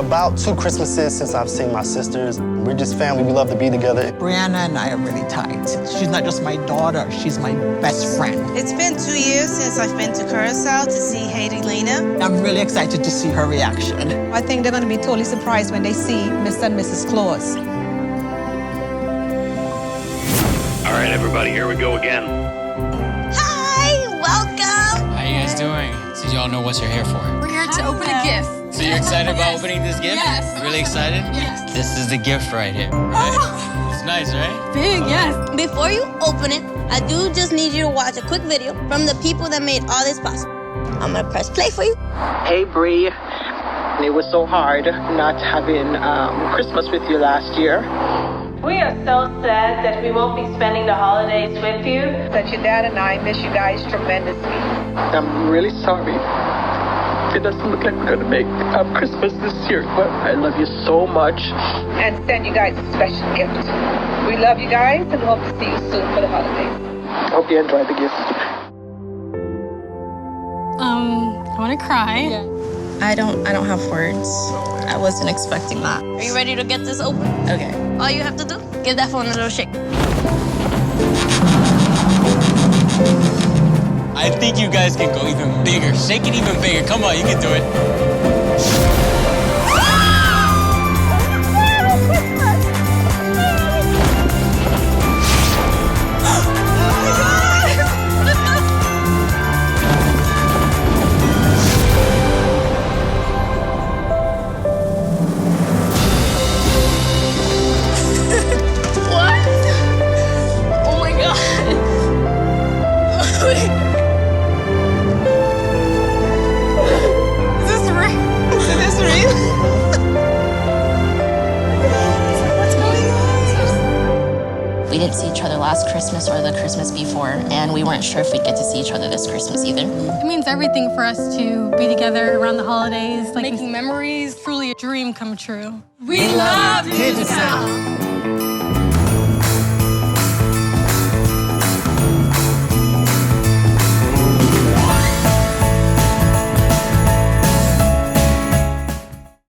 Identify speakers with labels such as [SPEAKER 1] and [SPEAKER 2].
[SPEAKER 1] about 2 Christmases since I've seen my sisters. We're just family. We love to be together.
[SPEAKER 2] Brianna and I are really tight. She's not just my daughter, she's my best friend.
[SPEAKER 3] It's been 2 years since I've been to Curacao to see Haiti Lena.
[SPEAKER 2] I'm really excited to see her reaction.
[SPEAKER 4] I think they're going to be totally surprised when they see Mr. and Mrs. Claus.
[SPEAKER 5] All right, everybody, here we go again.
[SPEAKER 3] Hi, welcome.
[SPEAKER 6] How you guys doing? So y'all know what you're here for.
[SPEAKER 7] We're here to open a gift.
[SPEAKER 6] So you're excited about opening this gift?
[SPEAKER 7] Yes.
[SPEAKER 6] Really excited?
[SPEAKER 7] Yes.
[SPEAKER 6] This is the gift right here. Right? It's nice, right?
[SPEAKER 7] Big, yes.
[SPEAKER 3] Before you open it, I do just need you to watch a quick video from the people that made all this possible. I'm gonna press play for you.
[SPEAKER 8] Hey, Bree. It was so hard not having Christmas with you last year.
[SPEAKER 9] We are so sad that we won't be spending the holidays with you.
[SPEAKER 4] That your dad and I miss you guys tremendously.
[SPEAKER 8] I'm really sorry. It doesn't look like we're going to make Christmas this year, but I love you so much.
[SPEAKER 4] And send you guys a special gift. We love you guys and hope to see you soon for the holidays.
[SPEAKER 8] Hope you enjoyed the gift.
[SPEAKER 7] I want to cry.
[SPEAKER 3] Yeah. I don't have words. I wasn't expecting that. Are you ready to get this open? Okay. All you have to do, give that phone a little shake.
[SPEAKER 6] I think you guys can go even bigger. Shake it even bigger. Come on, you can do it.
[SPEAKER 10] We didn't see each other last Christmas or the Christmas before, and we weren't sure if we'd get to see each other this Christmas either.
[SPEAKER 7] It means everything for us to be together around the holidays. Like
[SPEAKER 9] Making memories.
[SPEAKER 7] truly a dream come true.
[SPEAKER 9] We love you.